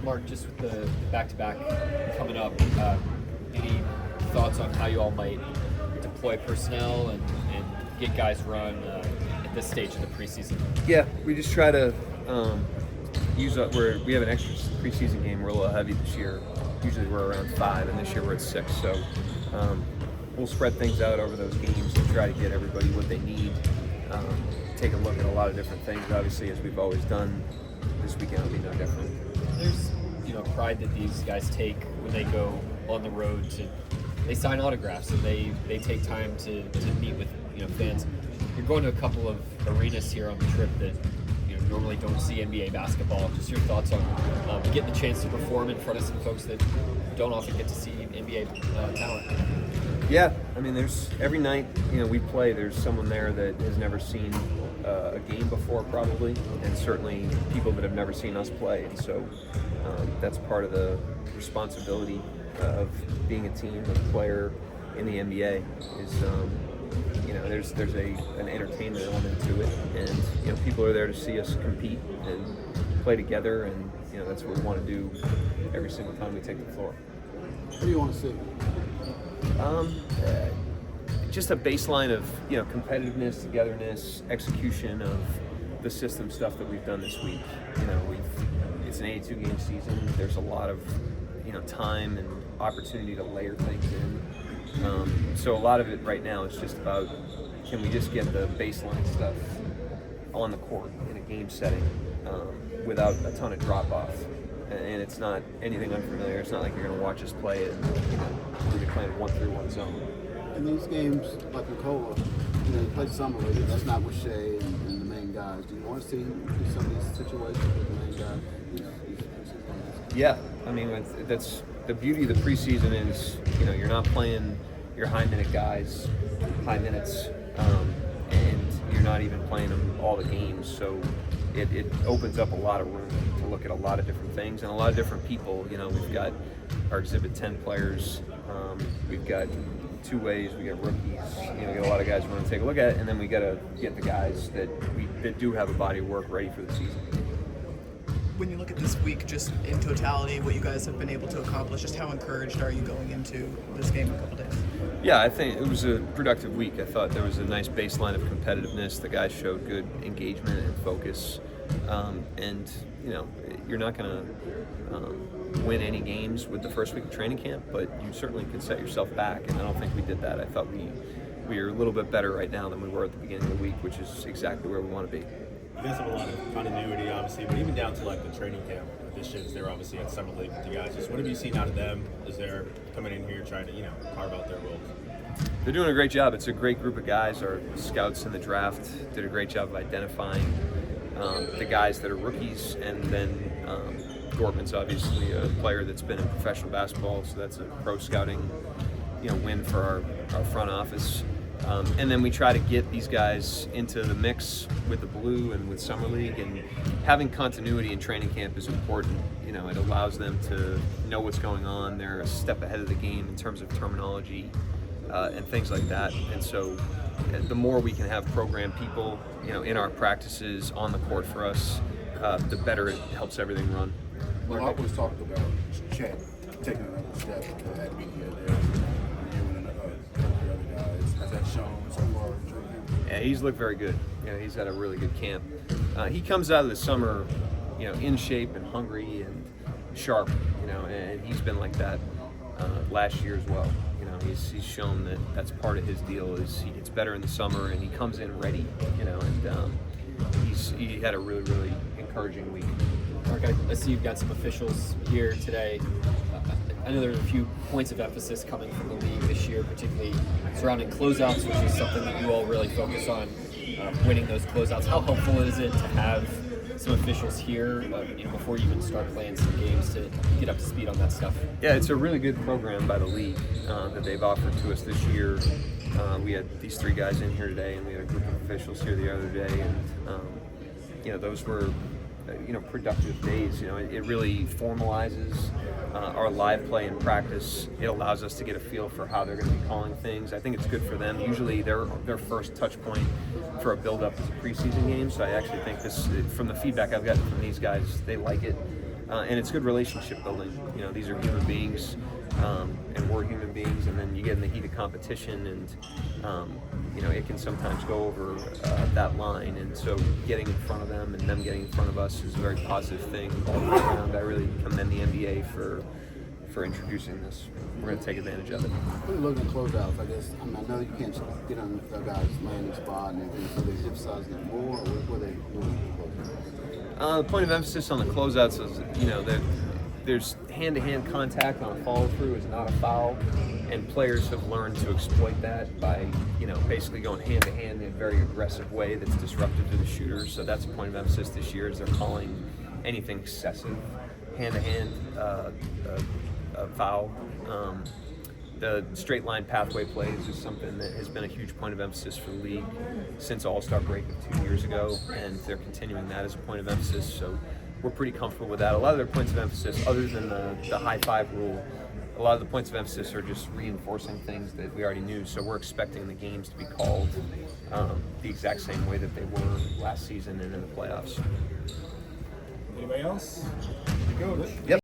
Mark, just with the back-to-back coming up, any thoughts on how you all might deploy personnel and get guys run at this stage of the preseason? Yeah, we just try to use up where we have an extra preseason game. We're a little heavy this year. Usually we're around 5, and this year we're at 6. So we'll spread things out over those games and try to get everybody what they need. Take a look at a lot of different things, obviously, as we've always done. This weekend will be no different. There's pride that these guys take when they go on the road they sign autographs and they take time to meet with fans. You're going to a couple of arenas here on the trip that normally don't see NBA basketball. Just your thoughts on getting the chance to perform in front of some folks that don't often get to see NBA talent. Yeah, I mean, there's every night we play. There's someone there that has never seen a game before, probably, and certainly people that have never seen us play. And so that's part of the responsibility of being a team, a player in the NBA. Is there's an entertainment element to it, and people are there to see us compete and play together, and that's what we want to do every single time we take the floor. What do you want to see? Just a baseline of competitiveness, togetherness, execution of the system stuff that we've done this week. It's an 82-game season. There's a lot of time and opportunity to layer things in. So a lot of it right now is just about, can we just get the baseline stuff on the court in a game setting without a ton of drop off. And it's not anything unfamiliar. It's not like you're going to watch us play it. We're going to play in 1-3-1 zone. In these games, like Nicola, you play summer league. That's not with Shea and the main guys. Do you want to see some of these situations with the main guys? Yeah, I mean, that's the beauty of the preseason is, you're not playing your high-minute guys high minutes, and you're not even playing them all the games. So it opens up a lot of room to look at a lot of different things and a lot of different people. We've got our Exhibit 10 players, we've got two ways, we got rookies, we got a lot of guys we want to take a look at, and then we got to get the guys that do have a body of work ready for the season. When you look at this week, just in totality, what you guys have been able to accomplish, just how encouraged are you going into this game in a couple days? Yeah, I think it was a productive week. I thought there was a nice baseline of competitiveness. The guys showed good engagement and focus. And you're not going to win any games with the first week of training camp, but you certainly can set yourself back, and I don't think we did that. I thought we are a little bit better right now than we were at the beginning of the week, which is exactly where we want to be. You guys have a lot of continuity, obviously, but even down to like the training camp additions, they're obviously at summer league with you guys. Just what have you seen out of them as they're coming in here trying to carve out their roles? They're doing a great job. It's a great group of guys. Our scouts in the draft did a great job of identifying the guys that are rookies, and then Gortman's obviously a player that's been in professional basketball, so that's a pro scouting win for our front office. And then we try to get these guys into the mix with the Blue and with Summer League, and having continuity in training camp is important. It allows them to know what's going on. They're a step ahead of the game in terms of terminology and things like that. And so the more we can have programmed people, in our practices on the court for us, the better it helps everything run. Well, I was talking about Chet taking another step at the beginning of there. Has that shown so far? Yeah, he's looked very good. He's had a really good camp. He comes out of the summer, in shape and hungry and sharp, and he's been like that last year as well. He's shown that that's part of his deal is he gets better in the summer and he comes in ready, and he had a really, really encouraging week. Mark, I see you've got some officials here today. I know there's a few points of emphasis coming from the league this year, particularly surrounding closeouts, which is something that you all really focus on, winning those closeouts. How helpful is it to have some officials here before you even start playing some games to get up to speed on that stuff? Yeah, it's a really good program by the league that they've offered to us this year. We had these three guys in here today, and we had a group of officials here the other day, and those were productive days. It really formalizes our live play in practice. It allows us to get a feel for how they're going to be calling things. I think it's good for them. Usually their first touch point for a build-up is a preseason game, so I actually think this, from the feedback I've gotten from these guys, they like it. and it's good relationship building. You know, these are human beings, and we're human beings, and then you get in the heat of competition, and you know, it can sometimes go over that line, and so getting in front of them and them getting in front of us is a very positive thing all the way around. I really commend the NBA for introducing this. We're going to take advantage of it. When you're looking at closeouts, I guess, I know you can't get on the guy's landing spot and everything, so they emphasize it more, or what are they doing with the closeouts? The point of emphasis on the closeouts is, you know, that there's hand-to-hand contact on a follow-through is not a foul, and players have learned to exploit that by, you know, basically going hand-to-hand in a very aggressive way that's disruptive to the shooters. So that's a point of emphasis this year, is they're calling anything excessive hand-to-hand a foul. The straight line pathway plays is something that has been a huge point of emphasis for the league since All-Star break of 2 years ago, and they're continuing that as a point of emphasis. So we're pretty comfortable with that. A lot of their points of emphasis, other than the high five rule, a lot of the points of emphasis are just reinforcing things that we already knew. So we're expecting the games to be called the exact same way that they were last season and in the playoffs. Anybody else? Go. Yep.